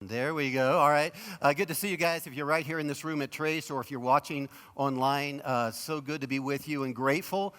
There we go. All right. Good to see you guys. If you're right here in this room at Trace or if you're watching online, so good to be with you and grateful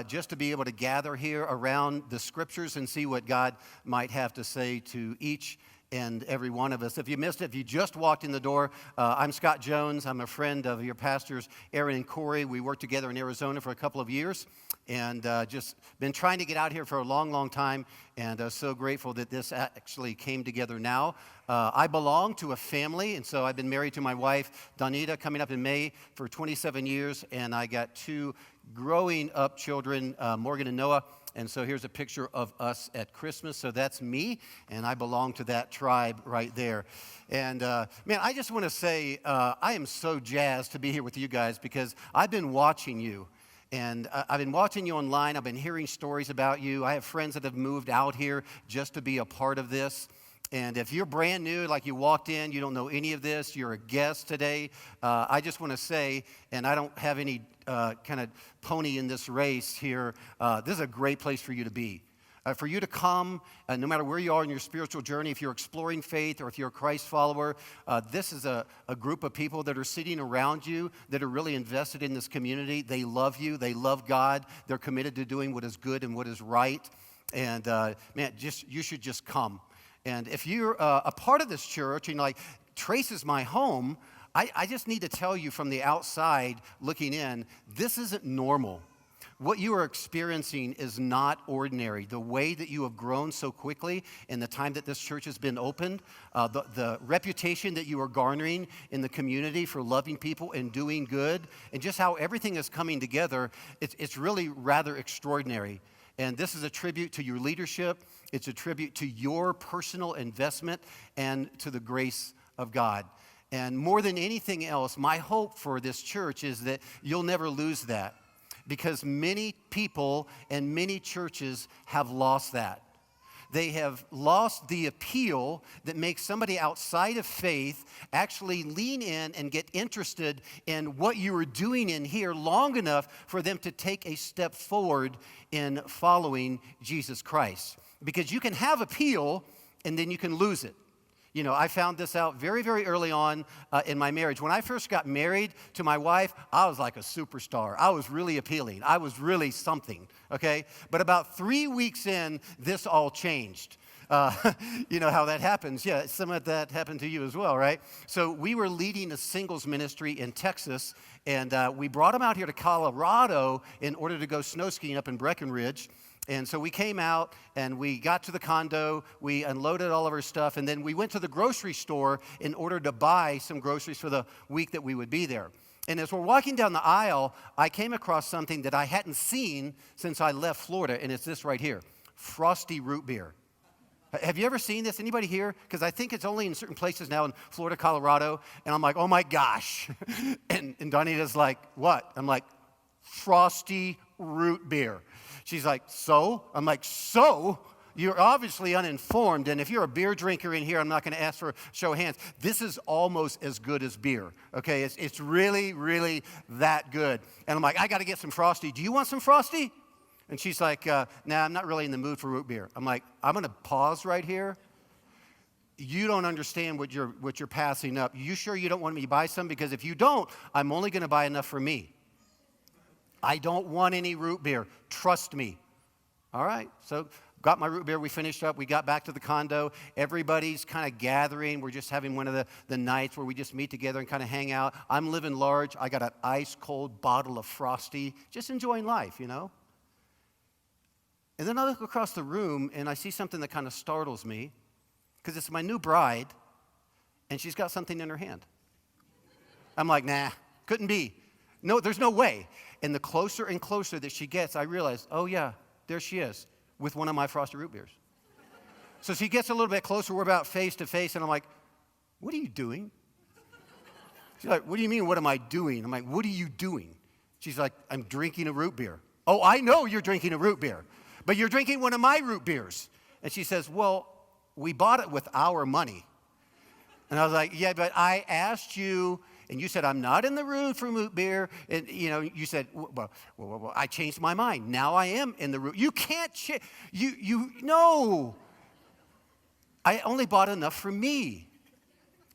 just to be able to gather here around the scriptures and see what God might have to say to each and every one of us. If you missed it, if you just walked in the door, I'm Scott Jones. I'm a friend of your pastors, Aaron and Corey. We worked together in Arizona for a couple of years and just been trying to get out here for a long, long time, and so grateful that this actually came together now. I belong to a family, and so I've been married to my wife, Donita, coming up in May for 27 years, and I got two growing up children, Morgan and Noah. And so here's a picture of us at Christmas. So that's me, and I belong to that tribe right there. And man, I just want to say I am so jazzed to be here with you guys because I've been watching you. And I've been watching you online. I've been hearing stories about you. I have friends that have moved out here just to be a part of this. And if you're brand new, like you walked in, you don't know any of this, you're a guest today, I just want to say, and I don't have any kind of pony in this race here, this is a great place for you to be. For you to come, no matter where you are in your spiritual journey, if you're exploring faith or if you're a Christ follower, this is a group of people that are sitting around you that are really invested in this community. They love you. They love God. They're committed to doing what is good and what is right. And man, you should just come. And if you're a part of this church and like, Trace is my home, I just need to tell you from the outside looking in, this isn't normal. What you are experiencing is not ordinary. The way that you have grown so quickly in the time that this church has been opened, the reputation that you are garnering in the community for loving people and doing good, and just how everything is coming together, it's really rather extraordinary. And this is a tribute to your leadership. It's a tribute to your personal investment and to the grace of God. And more than anything else, my hope for this church is that you'll never lose that. Because many people and many churches have lost that. They have lost the appeal that makes somebody outside of faith actually lean in and get interested in what you are doing in here long enough for them to take a step forward in following Jesus Christ. Because you can have appeal and then you can lose it. You know, I found this out very, very early on in my marriage. When I first got married to my wife, I was like a superstar. I was really appealing. I was really something, okay? But about 3 weeks in, this all changed. You know how that happens. Yeah, some of that happened to you as well, right? So we were leading a singles ministry in Texas, and we brought them out here to Colorado in order to go snow skiing up in Breckenridge. And so we came out and we got to the condo, we unloaded all of our stuff, and then we went to the grocery store in order to buy some groceries for the week that we would be there. And as we're walking down the aisle, I came across something that I hadn't seen since I left Florida, and it's this right here, Frosty root beer. Have you ever seen this? Anybody here? Because I think it's only in certain places now in Florida, Colorado, and I'm like, oh my gosh. and Donita's like, what? I'm like, Frosty root beer. She's like, so? I'm like, so? You're obviously uninformed, and if you're a beer drinker in here, I'm not going to ask for a show of hands. This is almost as good as beer, okay? It's really, really that good. And I'm like, I got to get some Frosty. Do you want some Frosty? And she's like, nah, I'm not really in the mood for root beer. I'm like, I'm going to pause right here. You don't understand what you're passing up. You sure you don't want me to buy some? Because if you don't, I'm only going to buy enough for me. I don't want any root beer. Trust me. All right. So got my root beer. We finished up. We got back to the condo. Everybody's kind of gathering. We're just having one of the nights where we just meet together and kind of hang out. I'm living large. I got an ice-cold bottle of Frosty. Just enjoying life, you know. And then I look across the room, and I see something that kind of startles me because it's my new bride, and she's got something in her hand. I'm like, nah, couldn't be. No, there's no way. And the closer and closer that she gets, I realize, oh yeah, there she is with one of my Frosty root beers. So she gets a little bit closer. We're about face to face, and I'm like, what are you doing? She's like, what do you mean, what am I doing? I'm like, what are you doing? She's like, I'm drinking a root beer. Oh, I know you're drinking a root beer, but you're drinking one of my root beers. And she says, well, we bought it with our money. And I was like, yeah, but I asked you, and you said, I'm not in the mood for root beer. And, you know, you said, well, I changed my mind. Now I am in the root. You can't change. No. I only bought enough for me.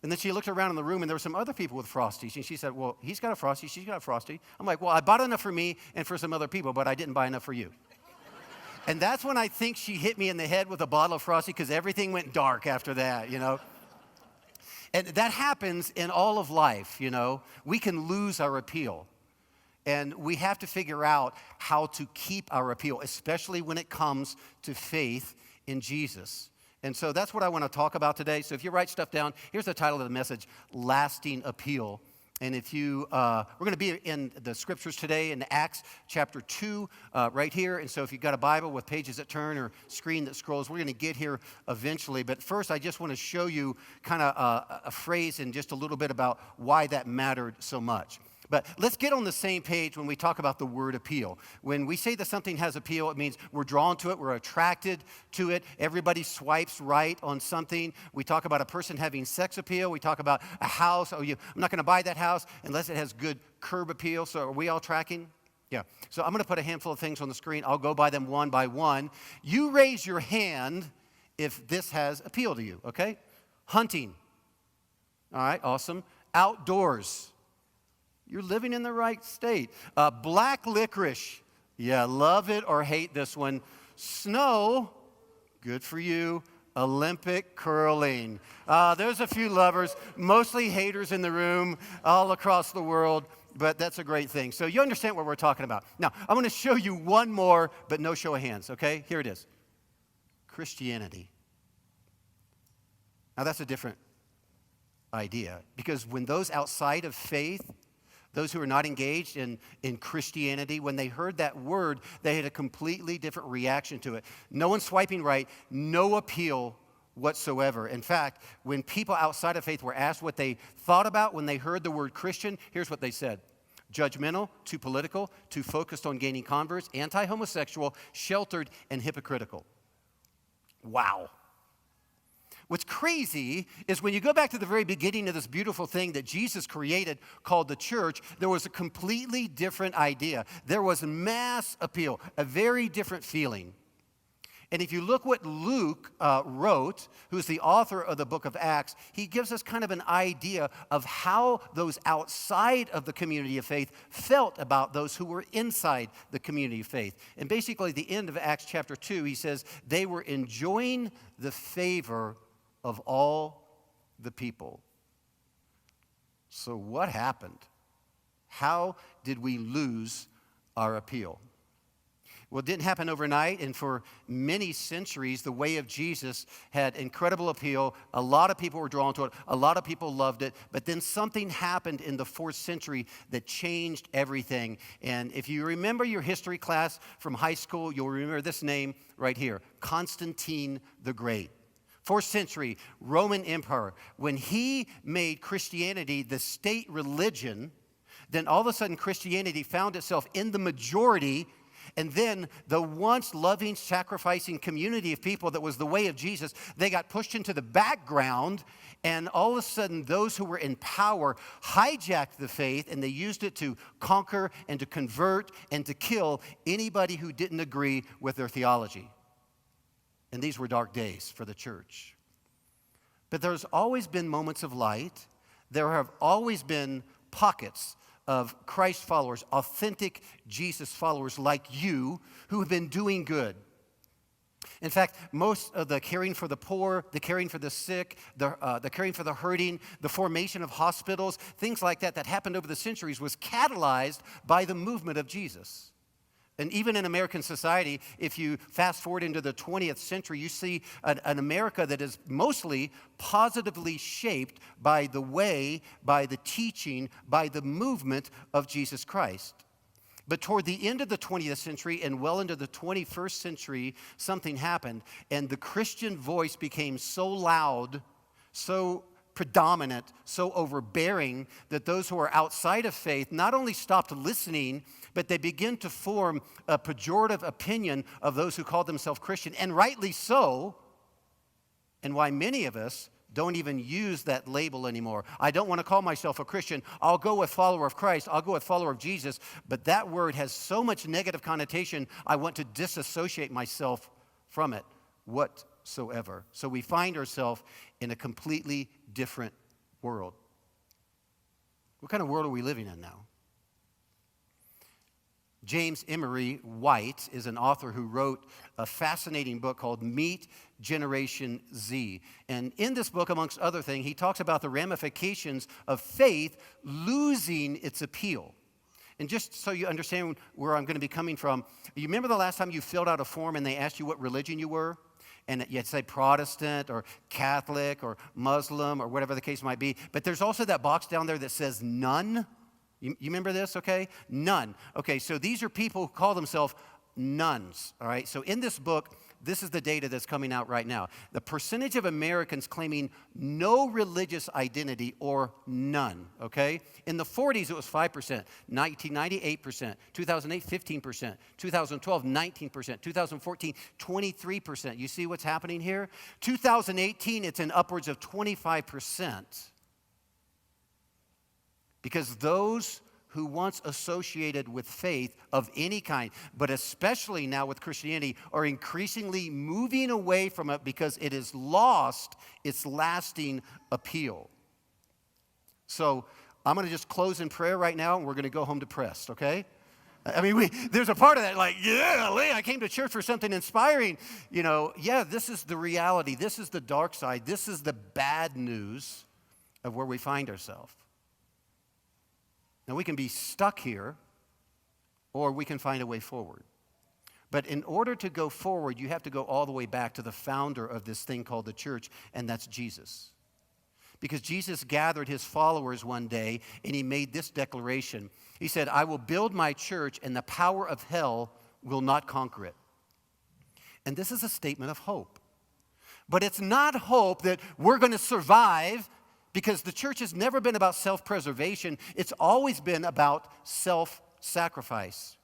And then she looked around in the room, and there were some other people with Frosties. And she said, well, he's got a Frosty, she's got a Frosty. I'm like, well, I bought enough for me and for some other people, but I didn't buy enough for you. And that's when I think she hit me in the head with a bottle of Frosty, because everything went dark after that, you know. And that happens in all of life, you know. We can lose our appeal. And we have to figure out how to keep our appeal, especially when it comes to faith in Jesus. And so that's what I want to talk about today. So if you write stuff down, here's the title of the message, Lasting Appeal. And if you, we're going to be in the scriptures today in Acts chapter 2 right here. And so if you've got a Bible with pages that turn or screen that scrolls, we're going to get here eventually. But first, I just want to show you kind of a phrase and just a little bit about why that mattered so much. But let's get on the same page when we talk about the word appeal. When we say that something has appeal, it means we're drawn to it, we're attracted to it. Everybody swipes right on something. We talk about a person having sex appeal. We talk about a house. I'm not going to buy that house unless it has good curb appeal. So are we all tracking? Yeah. So I'm going to put a handful of things on the screen. I'll go by them one by one. You raise your hand if this has appeal to you, okay? Hunting. All right, awesome. Outdoors. You're living in the right state. Black licorice. Yeah, love it or hate this one. Snow. Good for you. Olympic curling. There's a few lovers, mostly haters in the room all across the world, but that's a great thing. So you understand what we're talking about. Now, I'm going to show you one more, but no show of hands, okay? Here it is. Christianity. Now, that's a different idea, because when those outside of faith, those who are not engaged in Christianity, when they heard that word, they had a completely different reaction to it. No one swiping right, no appeal whatsoever. In fact, when people outside of faith were asked what they thought about when they heard the word Christian, here's what they said. Judgmental, too political, too focused on gaining converts, anti-homosexual, sheltered, and hypocritical. Wow. What's crazy is when you go back to the very beginning of this beautiful thing that Jesus created called the church, there was a completely different idea. There was mass appeal, a very different feeling. And if you look what Luke wrote, who's the author of the book of Acts, he gives us kind of an idea of how those outside of the community of faith felt about those who were inside the community of faith. And basically, at the end of Acts chapter 2, he says they were enjoying the favor of all the people. So what happened? How did we lose our appeal? Well, it didn't happen overnight, and for many centuries, the way of Jesus had incredible appeal. A lot of people were drawn to it. A lot of people loved it. But then something happened in the 4th century that changed everything. And if you remember your history class from high school, you'll remember this name right here, Constantine the Great. 4th century, Roman Empire. When he made Christianity the state religion, then all of a sudden Christianity found itself in the majority. And then the once loving, sacrificing community of people that was the way of Jesus, they got pushed into the background. And all of a sudden, those who were in power hijacked the faith, and they used it to conquer and to convert and to kill anybody who didn't agree with their theology. And these were dark days for the church. But there's always been moments of light. There have always been pockets of Christ followers, authentic Jesus followers like you, who have been doing good. In fact, most of the caring for the poor, the caring for the sick, the caring for the hurting, the formation of hospitals, things like that that happened over the centuries was catalyzed by the movement of Jesus. And even in American society, if you fast forward into the 20th century, you see an America that is mostly positively shaped by the way, by the teaching, by the movement of Jesus Christ. But toward the end of the 20th century and well into the 21st century, something happened, and the Christian voice became so loud, so predominant, so overbearing, that those who are outside of faith not only stopped listening, but they begin to form a pejorative opinion of those who call themselves Christian, and rightly so, and why many of us don't even use that label anymore. I don't want to call myself a Christian. I'll go with follower of Christ. I'll go with follower of Jesus, but that word has so much negative connotation, I want to disassociate myself from it whatsoever. So we find ourselves in a completely different world. What kind of world are we living in now? James Emery White is an author who wrote a fascinating book called Meet Generation Z. And in this book, amongst other things, he talks about the ramifications of faith losing its appeal. And just so you understand where I'm going to be coming from, you remember the last time you filled out a form and they asked you what religion you were? And you'd say Protestant or Catholic or Muslim or whatever the case might be. But there's also that box down there that says none. You remember this, okay? None. Okay, so these are people who call themselves nuns, all right? So in this book, this is the data that's coming out right now. The percentage of Americans claiming no religious identity or none, okay? In the 40s, it was 5%, 1998, 8%, 2008, 15%, 2012, 19%, 2014, 23%. You see what's happening here? 2018, it's in upwards of 25%. Because those who once associated with faith of any kind, but especially now with Christianity, are increasingly moving away from it because it has lost its lasting appeal. So I'm going to just close in prayer right now, and we're going to go home depressed, okay? I mean, there's a part of that like, yeah, I came to church for something inspiring. You know, yeah, this is the reality. This is the dark side. This is the bad news of where we find ourselves. Now, we can be stuck here, or we can find a way forward. But in order to go forward, you have to go all the way back to the founder of this thing called the church, and that's Jesus. Because Jesus gathered his followers one day, and he made this declaration. He said, I will build my church, and the power of hell will not conquer it. And this is a statement of hope. But it's not hope that we're going to survive, because the church has never been about self-preservation. It's always been about self-sacrifice.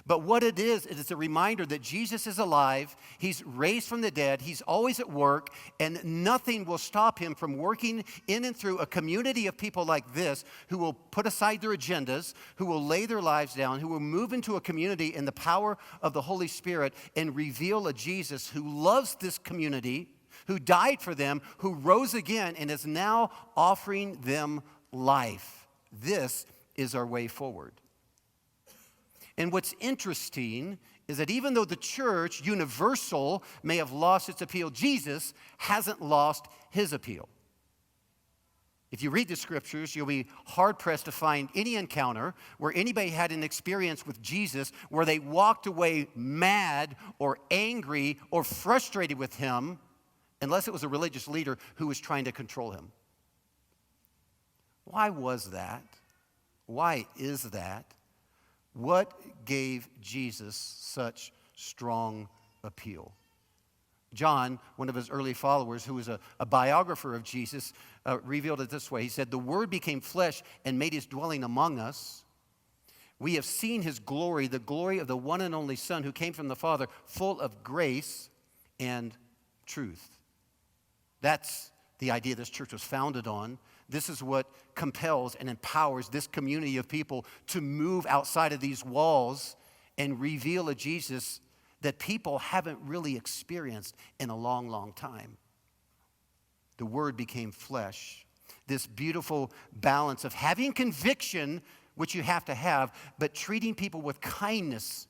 But what it is a reminder that Jesus is alive, he's raised from the dead, he's always at work, and nothing will stop him from working in and through a community of people like this who will put aside their agendas, who will lay their lives down, who will move into a community in the power of the Holy Spirit and reveal a Jesus who loves this community, who died for them, who rose again, and is now offering them life. This is our way forward. And what's interesting is that even though the church, universal, may have lost its appeal, Jesus hasn't lost his appeal. If you read the scriptures, you'll be hard-pressed to find any encounter where anybody had an experience with Jesus where they walked away mad or angry or frustrated with him, unless it was a religious leader who was trying to control him. Why was that? Why is that? What gave Jesus such strong appeal? John, one of his early followers, who was a biographer of Jesus, revealed it this way. He said, the Word became flesh and made his dwelling among us. We have seen his glory, the glory of the one and only Son who came from the Father, full of grace and truth. That's the idea this church was founded on. This is what compels and empowers this community of people to move outside of these walls and reveal a Jesus that people haven't really experienced in a long, long time. The Word became flesh. This beautiful balance of having conviction, which you have to have, but treating people with kindness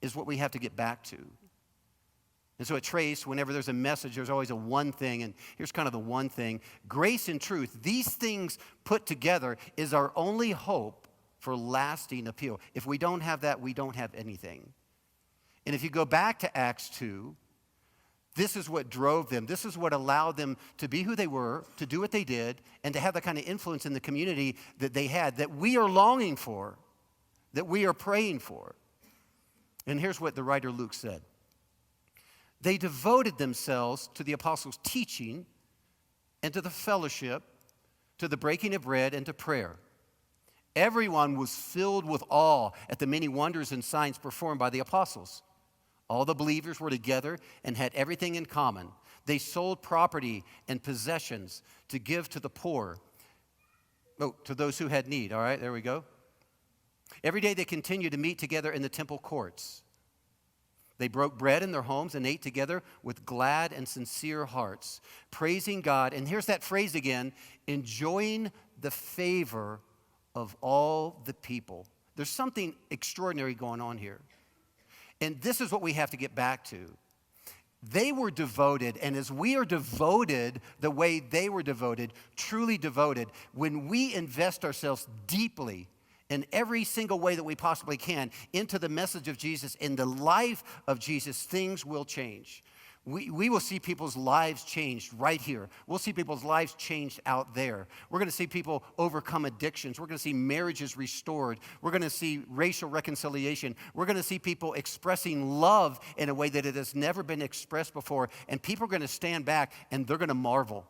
is what we have to get back to. And so at Trace, whenever there's a message, there's always a one thing, and here's kind of the one thing. Grace and truth, these things put together is our only hope for lasting appeal. If we don't have that, we don't have anything. And if you go back to Acts 2, this is what drove them. This is what allowed them to be who they were, to do what they did, and to have the kind of influence in the community that they had, that we are longing for, that we are praying for. And here's what the writer Luke said. They devoted themselves to the apostles' teaching and to the fellowship, to the breaking of bread and to prayer. Everyone was filled with awe at the many wonders and signs performed by the apostles. All the believers were together and had everything in common. They sold property and possessions to give to the poor, to those who had need. All right, there we go. Every day they continued to meet together in the temple courts. They broke bread in their homes and ate together with glad and sincere hearts, praising God. And here's that phrase again, enjoying the favor of all the people. There's something extraordinary going on here. And this is what we have to get back to. They were devoted, and as we are devoted the way they were devoted, truly devoted, when we invest ourselves deeply in every single way that we possibly can into the message of Jesus, in the life of Jesus, things will change. We will see people's lives changed right here. We'll see people's lives changed out there. We're going to see people overcome addictions. We're going to see marriages restored. We're going to see racial reconciliation. We're going to see people expressing love in a way that it has never been expressed before. And people are going to stand back and they're going to marvel.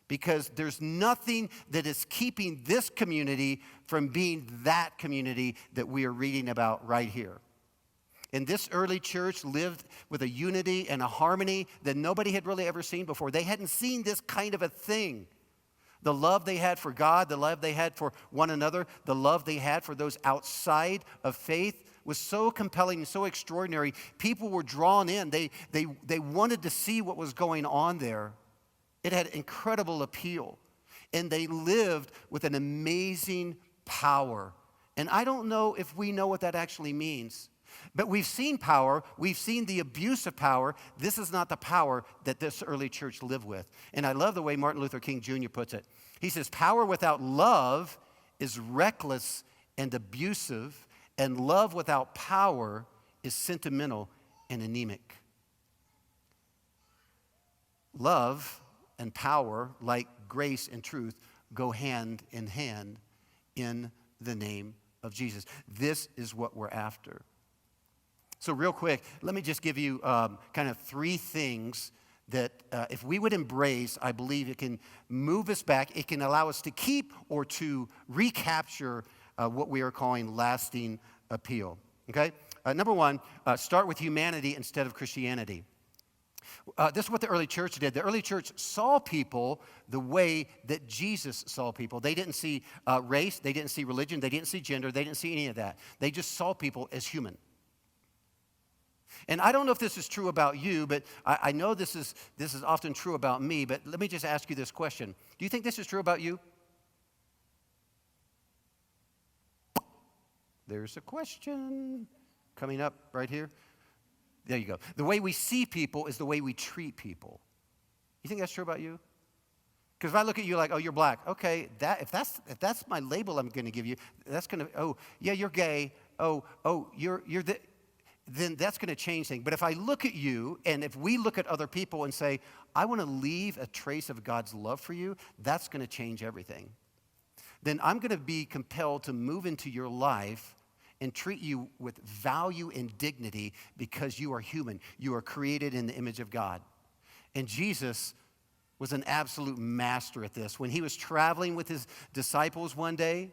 Because there's nothing that is keeping this community from being that community that we are reading about right here. And this early church lived with a unity and a harmony that nobody had really ever seen before. They hadn't seen this kind of a thing. The love they had for God, the love they had for one another, the love they had for those outside of faith was so compelling and so extraordinary. People were drawn in. They wanted to see what was going on there. It had incredible appeal. And they lived with an amazing power. And I don't know if we know what that actually means. But we've seen power. We've seen the abuse of power. This is not the power that this early church lived with. And I love the way Martin Luther King Jr. puts it. He says, power without love is reckless and abusive, and love without power is sentimental and anemic. Love and power, like grace and truth, go hand in hand in the name of Jesus. This is what we're after. So real quick, let me just give you kind of three things that if we would embrace, I believe it can move us back. It can allow us to keep or to recapture what we are calling lasting appeal. Okay? Number one, start with humanity instead of Christianity. This is what the early church did. The early church saw people the way that Jesus saw people. They didn't see race. They didn't see religion. They didn't see gender. They didn't see any of that. They just saw people as human. And I don't know if this is true about you, but I know this is often true about me, but let me just ask you this question. Do you think this is true about you? There's a question coming up right here. There you go. The way we see people is the way we treat people. You think that's true about you? Because if I look at you like, oh, you're black. Okay, if that's my label I'm going to give you, that's going to, oh, yeah, you're gay. Oh, you're the... then that's going to change things. But if I look at you, and if we look at other people and say, I want to leave a trace of God's love for you, that's going to change everything. Then I'm going to be compelled to move into your life and treat you with value and dignity because you are human. You are created in the image of God. And Jesus was an absolute master at this. When he was traveling with his disciples one day,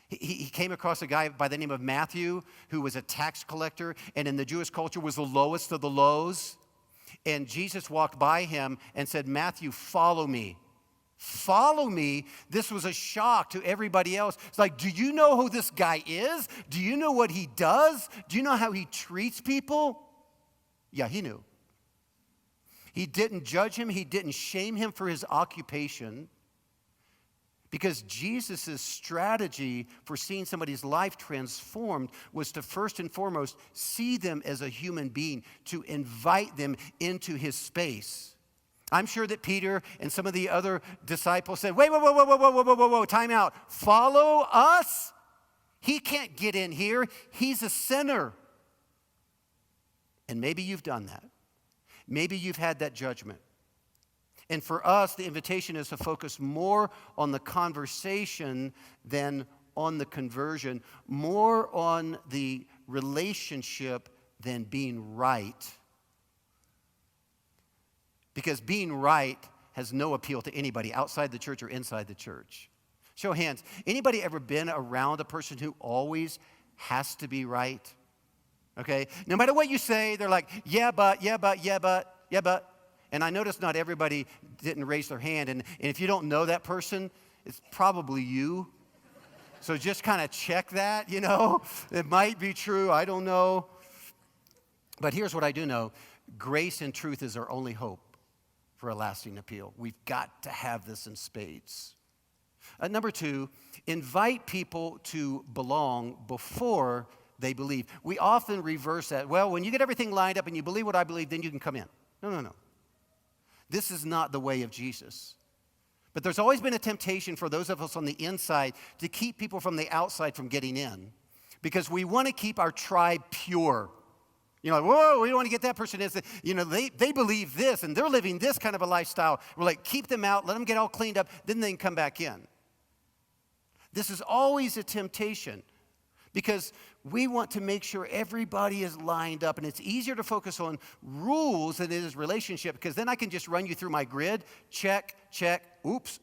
he came across a guy by the name of Matthew who was a tax collector and in the Jewish culture was the lowest of the lows. And Jesus walked by him and said, Matthew, follow me. Follow me. This was a shock to everybody else. It's like, do you know who this guy is? Do you know what he does? Do you know how he treats people? Yeah, he knew. He didn't judge him. He didn't shame him for his occupation. Because Jesus' strategy for seeing somebody's life transformed was to first and foremost see them as a human being, to invite them into his space. I'm sure that Peter and some of the other disciples said, whoa, time out. Follow us? He can't get in here. He's a sinner. And maybe you've done that. Maybe you've had that judgment. And for us, the invitation is to focus more on the conversation than on the conversion, more on the relationship than being right. Because being right has no appeal to anybody outside the church or inside the church. Show of hands. Anybody ever been around a person who always has to be right? Okay? No matter what you say, they're like, yeah, but. And I notice not everybody didn't raise their hand. And if you don't know that person, it's probably you. So just kind of check that, you know. It might be true. I don't know. But here's what I do know. Grace and truth is our only hope for a lasting appeal. We've got to have this in spades. Number two, invite people to belong before they believe. We often reverse that. Well, when you get everything lined up and you believe what I believe, then you can come in. No. This is not the way of Jesus. But there's always been a temptation for those of us on the inside to keep people from the outside from getting in, because we want to keep our tribe pure. You know, whoa, we don't want to get that person in. You know, they believe this and they're living this kind of a lifestyle. We're like, keep them out, let them get all cleaned up, then they can come back in. This is always a temptation because we want to make sure everybody is lined up, and it's easier to focus on rules than it is relationship, because then I can just run you through my grid, check, oops.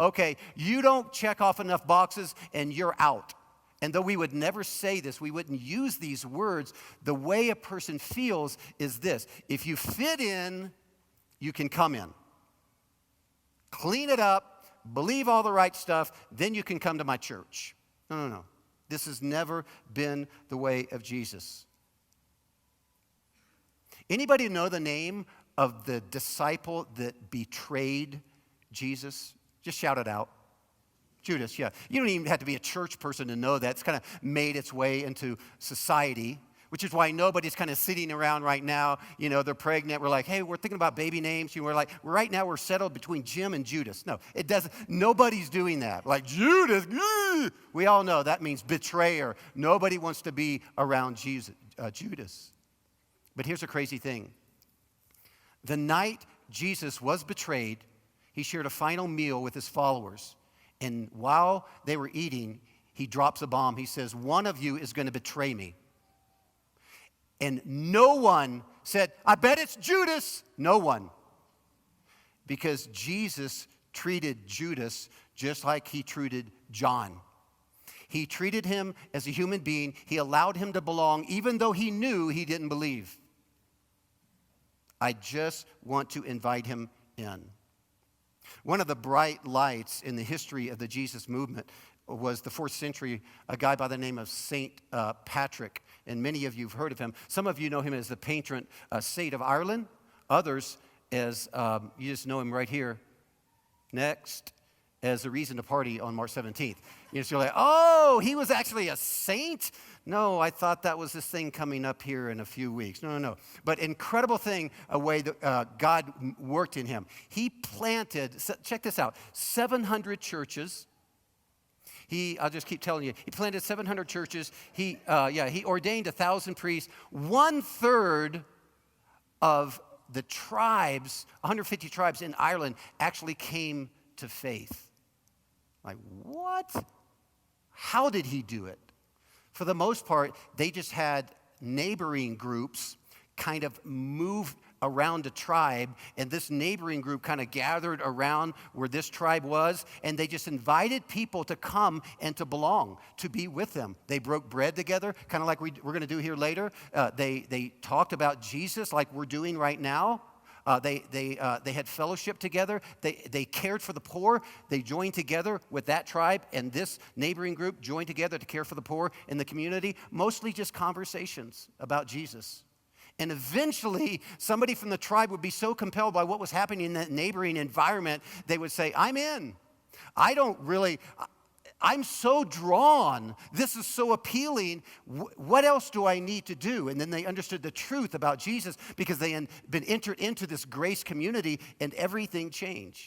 Okay, you don't check off enough boxes and you're out. And though we would never say this, we wouldn't use these words, the way a person feels is this: if you fit in, you can come in. Clean it up, believe all the right stuff, then you can come to my church. No. This has never been the way of Jesus. Anybody know the name of the disciple that betrayed Jesus? Just shout it out. Judas, yeah. You don't even have to be a church person to know that. It's kind of made its way into society, which is why nobody's kind of sitting around right now. You know, they're pregnant. We're like, hey, we're thinking about baby names. We're like, right now we're settled between Jim and Judas. No, it doesn't. Nobody's doing that. Like, Judas, we all know that means betrayer. Nobody wants to be around Judas. But here's a crazy thing. The night Jesus was betrayed, he shared a final meal with his followers. And while they were eating, he drops a bomb. He says, one of you is going to betray me. And no one said, I bet it's Judas. No one. Because Jesus treated Judas just like he treated John. He treated him as a human being. He allowed him to belong, even though he knew he didn't believe. I just want to invite him in. One of the bright lights in the history of the Jesus movement was the 4th century, a guy by the name of Saint Patrick, and many of you have heard of him. Some of you know him as the patron saint of Ireland. Others as, you just know him right here, next, as a reason to party on March 17th. You're like, oh, he was actually a saint? No, I thought that was this thing coming up here in a few weeks. No. But incredible thing, a way that God worked in him. He planted, check this out, 700 churches. I'll just keep telling you, he planted 700 churches. He ordained 1,000 priests. 1/3 of the tribes, 150 tribes in Ireland, actually came to faith. Like, what? How did he do it? For the most part, they just had neighboring groups kind of move around a tribe, and this neighboring group kind of gathered around where this tribe was, and they just invited people to come and to belong, to be with them. They broke bread together, kind of like we're going to do here later. They talked about Jesus like we're doing right now. They had fellowship together. They cared for the poor. They joined together with that tribe, and this neighboring group joined together to care for the poor in the community, mostly just conversations about Jesus. And eventually, somebody from the tribe would be so compelled by what was happening in that neighboring environment, they would say, I'm in. I'm so drawn. This is so appealing. What else do I need to do? And then they understood the truth about Jesus because they had been entered into this grace community, and everything changed.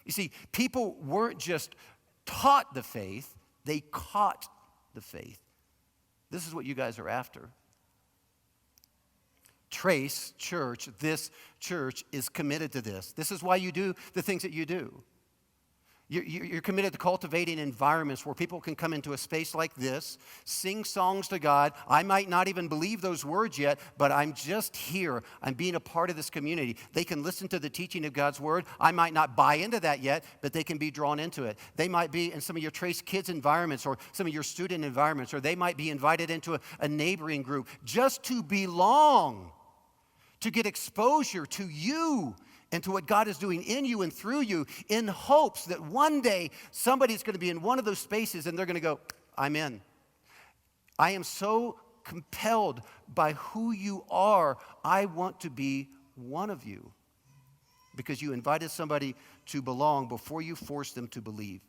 You see, people weren't just taught the faith, they caught the faith. This is what you guys are after. Trace Church, this church is committed to this. This is why you do the things that you do. You're committed to cultivating environments where people can come into a space like this, sing songs to God. I might not even believe those words yet, but I'm just here. I'm being a part of this community. They can listen to the teaching of God's word. I might not buy into that yet, but they can be drawn into it. They might be in some of your Trace Kids environments or some of your student environments, or they might be invited into a neighboring group just to belong, to get exposure to you and to what God is doing in you and through you, in hopes that one day somebody's going to be in one of those spaces and they're going to go, I'm in. I am so compelled by who you are. I want to be one of you. Because you invited somebody to belong before you forced them to believe.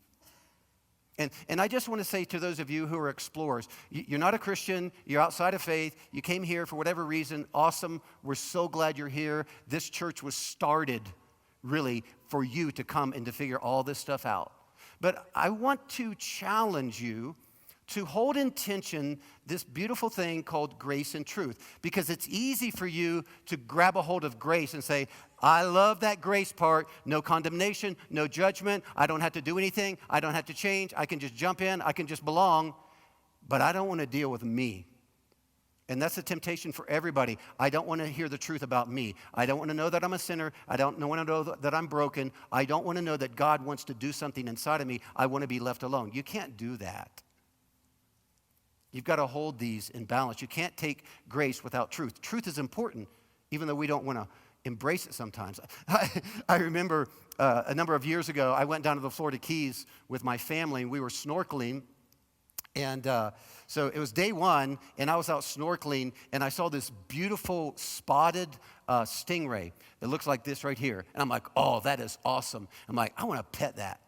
And I just want to say to those of you who are explorers, you're not a Christian, you're outside of faith, you came here for whatever reason, awesome, we're so glad you're here. This church was started really for you to come and to figure all this stuff out. But I want to challenge you to hold in tension this beautiful thing called grace and truth. Because it's easy for you to grab a hold of grace and say, I love that grace part. No condemnation, no judgment. I don't have to do anything. I don't have to change. I can just jump in. I can just belong. But I don't want to deal with me. And that's a temptation for everybody. I don't want to hear the truth about me. I don't want to know that I'm a sinner. I don't want to know that I'm broken. I don't want to know that God wants to do something inside of me. I want to be left alone. You can't do that. You've got to hold these in balance. You can't take grace without truth. Truth is important, even though we don't want to embrace it sometimes. I remember a number of years ago, I went down to the Florida Keys with my family, and we were snorkeling. And so it was day one, and I was out snorkeling, and I saw this beautiful spotted stingray that looks like this right here. And I'm like, oh, that is awesome. I'm like, I want to pet that.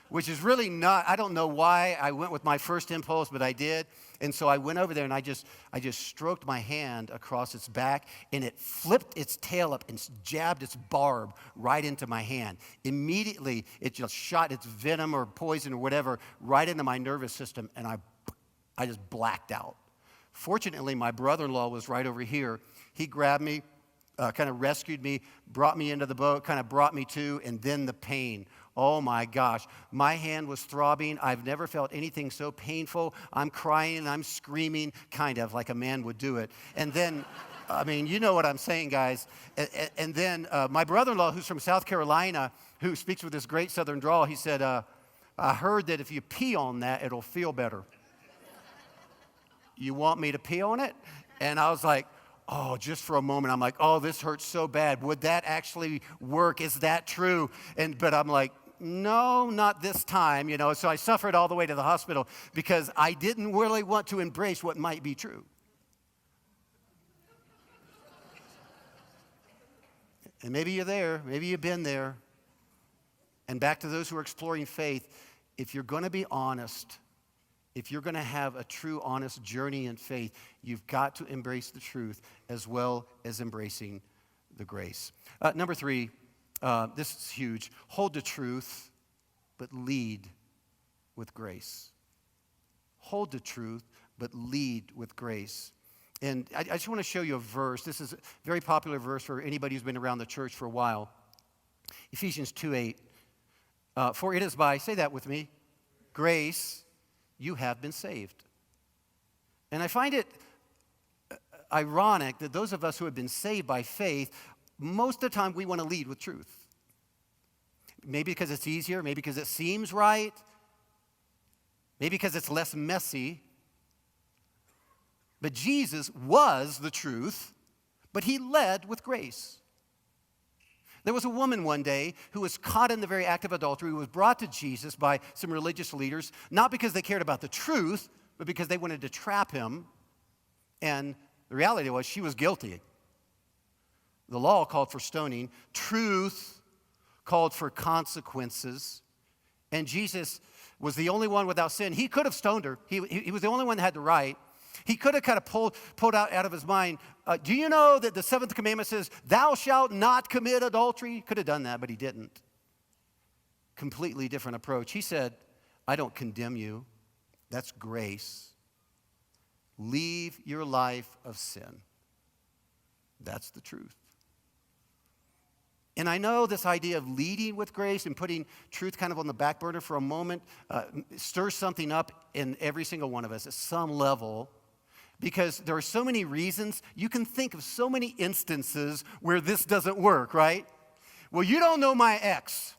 Which is really not, I don't know why I went with my first impulse, but I did. And so I went over there and I just stroked my hand across its back, and it flipped its tail up and jabbed its barb right into my hand. Immediately, it just shot its venom or poison or whatever right into my nervous system, and I just blacked out. Fortunately, my brother-in-law was right over here. He grabbed me, kind of rescued me, brought me into the boat, kind of brought me to, and then the pain. Oh my gosh, my hand was throbbing. I've never felt anything so painful. I'm crying, I'm screaming, kind of like a man would do it. And then, I mean, you know what I'm saying, guys. And then my brother-in-law, who's from South Carolina, who speaks with this great southern drawl, he said, I heard that if you pee on that, it'll feel better. You want me to pee on it? And I was like, oh, just for a moment, I'm like, oh, this hurts so bad. Would that actually work? Is that true? But I'm like, no, not this time, you know. So I suffered all the way to the hospital because I didn't really want to embrace what might be true. And maybe you're there. Maybe you've been there. And back to those who are exploring faith, if you're going to be honest, if you're going to have a true, honest journey in faith, you've got to embrace the truth as well as embracing the grace. Number 3, this is huge. Hold the truth, but lead with grace. Hold the truth, but lead with grace. And I just want to show you a verse. This is a very popular verse for anybody who's been around the church for a while. Ephesians 2:8. For it is by, say that with me, grace you have been saved. And I find it ironic that those of us who have been saved by faith, most of the time we want to lead with truth. Maybe because it's easier, maybe because it seems right, maybe because it's less messy. But Jesus was the truth, but he led with grace. There was a woman one day who was caught in the very act of adultery, who was brought to Jesus by some religious leaders, not because they cared about the truth, but because they wanted to trap him. And the reality was she was guilty. The law called for stoning. Truth called for consequences. And Jesus was the only one without sin. He could have stoned her. He was the only one that had the right. He could have kind of pulled out of his mind, do you know that the 7th commandment says, thou shalt not commit adultery? He could have done that, but he didn't. Completely different approach. He said, I don't condemn you. That's grace. Leave your life of sin. That's the truth. And I know this idea of leading with grace and putting truth kind of on the back burner for a moment stirs something up in every single one of us at some level, because there are so many reasons. You can think of so many instances where this doesn't work, right? Well, you don't know my ex,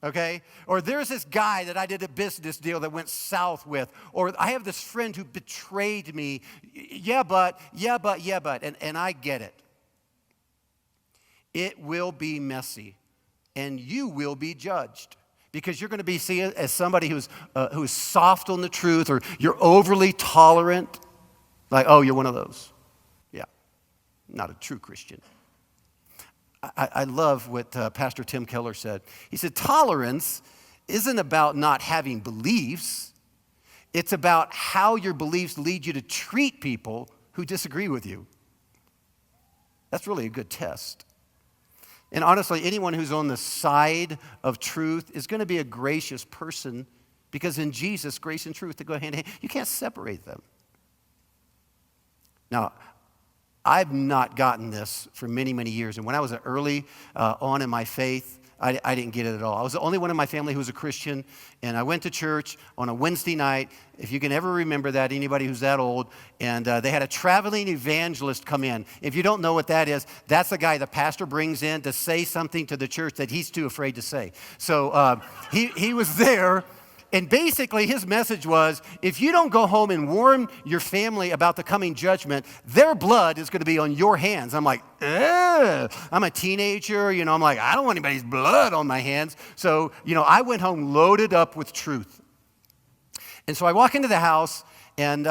okay? Or there's this guy that I did a business deal that went south with. Or I have this friend who betrayed me. Yeah, but. And I get it. It will be messy, and you will be judged. Because you're going to be seen as somebody who's soft on the truth, or you're overly tolerant. Like, oh, you're one of those. Yeah, not a true Christian. I love what Pastor Tim Keller said. He said, tolerance isn't about not having beliefs. It's about how your beliefs lead you to treat people who disagree with you. That's really a good test. And honestly, anyone who's on the side of truth is going to be a gracious person, because in Jesus, grace and truth, they go hand in hand. You can't separate them. Now, I've not gotten this for many, many years. And when I was early on in my faith, I didn't get it at all. I was the only one in my family who was a Christian, and I went to church on a Wednesday night, if you can ever remember that, anybody who's that old, and they had a traveling evangelist come in. If you don't know what that is, that's the guy the pastor brings in to say something to the church that he's too afraid to say. So he was there. And basically, his message was, if you don't go home and warn your family about the coming judgment, their blood is going to be on your hands. I'm like, I'm a teenager, I'm like, I don't want anybody's blood on my hands. So, I went home loaded up with truth. And so I walk into the house, and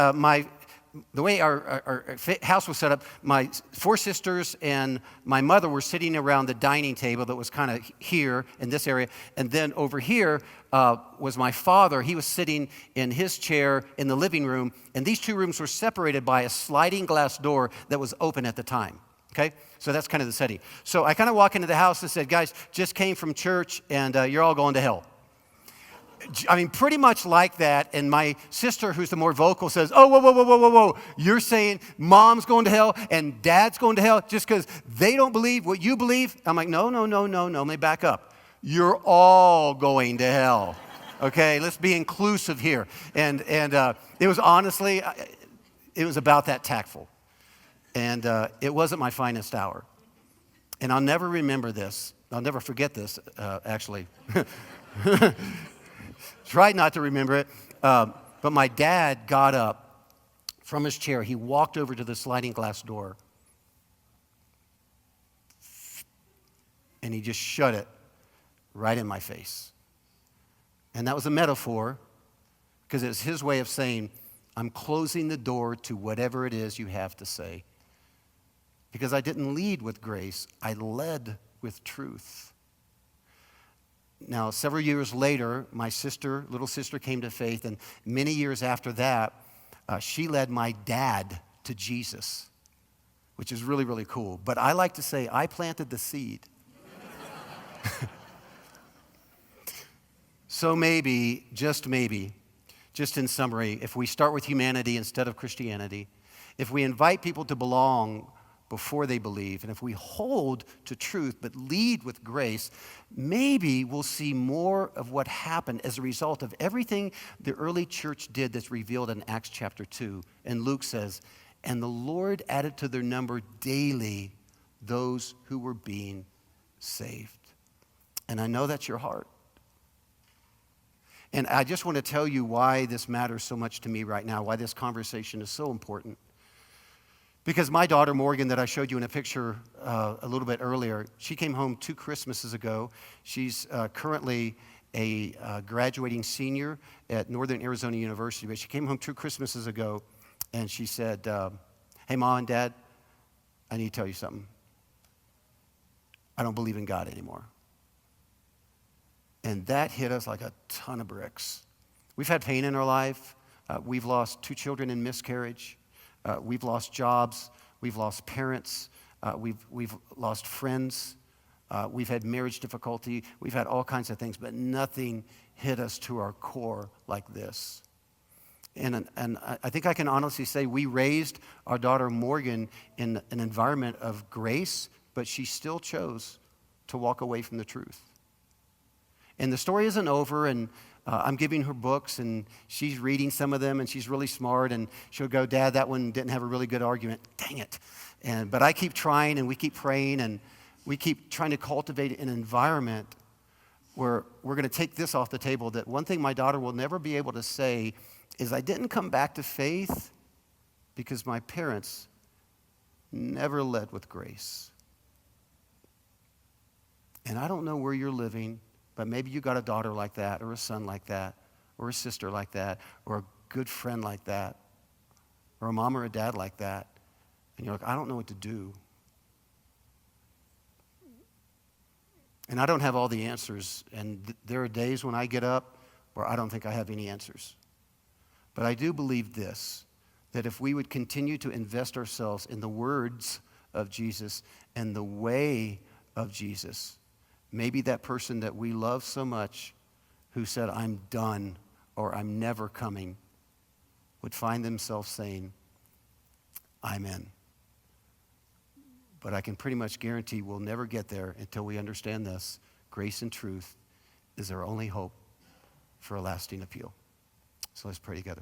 the way our house was set up, my 4 sisters and my mother were sitting around the dining table that was kind of here in this area. And then over here was my father. He was sitting in his chair in the living room. And these 2 rooms were separated by a sliding glass door that was open at the time. Okay? So that's kind of the setting. So I kind of walk into the house and said, guys, just came from church, and you're all going to hell. I mean, pretty much like that. And my sister, who's the more vocal, says, oh, whoa. You're saying mom's going to hell and dad's going to hell just because they don't believe what you believe? I'm like, no. Let me back up. You're all going to hell. Okay, let's be inclusive here. And it was honestly, it was about that tactful. And it wasn't my finest hour. And I'll never remember this. I'll never forget this, actually. Tried not to remember it, but my dad got up from his chair. He walked over to the sliding glass door, and he just shut it right in my face. And that was a metaphor, because it was his way of saying, I'm closing the door to whatever it is you have to say. Because I didn't lead with grace, I led with truth. Now, several years later, my little sister came to faith, and many years after that, she led my dad to Jesus, which is really, really cool. But I like to say I planted the seed. So maybe, just in summary, if we start with humanity instead of Christianity, if we invite people to belong before they believe, and if we hold to truth but lead with grace, maybe we'll see more of what happened as a result of everything the early church did that's revealed in Acts chapter 2. And Luke says, and the Lord added to their number daily those who were being saved. And I know that's your heart. And I just want to tell you why this matters so much to me right now, why this conversation is so important. Because my daughter, Morgan, that I showed you in a picture a little bit earlier, she came home 2 Christmases ago. She's currently a graduating senior at Northern Arizona University. But she came home 2 Christmases ago, and she said, hey, Mom and Dad, I need to tell you something. I don't believe in God anymore. And that hit us like a ton of bricks. We've had pain in our life. We've lost 2 children in miscarriage. We've lost jobs, we've lost parents, we've lost friends, we've had marriage difficulty, we've had all kinds of things, but nothing hit us to our core like this. And I think I can honestly say we raised our daughter Morgan in an environment of grace, but she still chose to walk away from the truth. And the story isn't over, and I'm giving her books, and she's reading some of them, and she's really smart, and she'll go, Dad, that one didn't have a really good argument. Dang it. But I keep trying, and we keep praying, and we keep trying to cultivate an environment where we're going to take this off the table, that one thing my daughter will never be able to say is I didn't come back to faith because my parents never led with grace. And I don't know where you're living, but maybe you got a daughter like that, or a son like that, or a sister like that, or a good friend like that. or a mom or a dad like that, and you're like, I don't know what to do. And I don't have all the answers, and there are days when I get up where I don't think I have any answers. But I do believe this, that if we would continue to invest ourselves in the words of Jesus and the way of Jesus, maybe that person that we love so much who said, I'm done or I'm never coming, would find themselves saying, I'm in. But I can pretty much guarantee we'll never get there until we understand this. Grace and truth is our only hope for a lasting appeal. So let's pray together.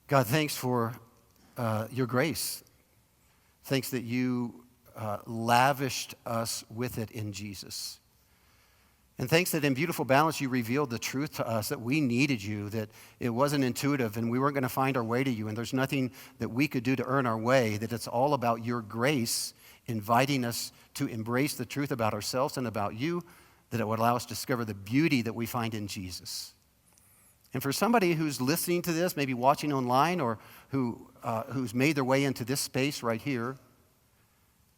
God, thanks for your grace. Thanks that you lavished us with it in Jesus. And thanks that in beautiful balance you revealed the truth to us, that we needed you, that it wasn't intuitive and we weren't going to find our way to you, and there's nothing that we could do to earn our way, that it's all about your grace inviting us to embrace the truth about ourselves and about you, that it would allow us to discover the beauty that we find in Jesus. And for somebody who's listening to this, maybe watching online, or who's made their way into this space right here,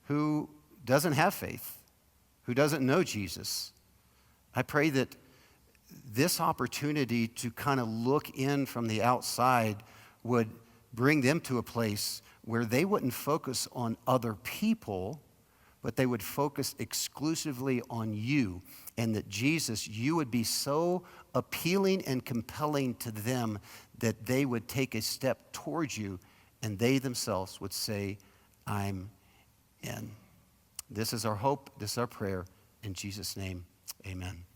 who doesn't have faith, who doesn't know Jesus, I pray that this opportunity to kind of look in from the outside would bring them to a place where they wouldn't focus on other people, but they would focus exclusively on you, and that Jesus, you would be so appealing and compelling to them that they would take a step towards you and they themselves would say, I'm in. This is our hope. This is our prayer. In Jesus' name, amen.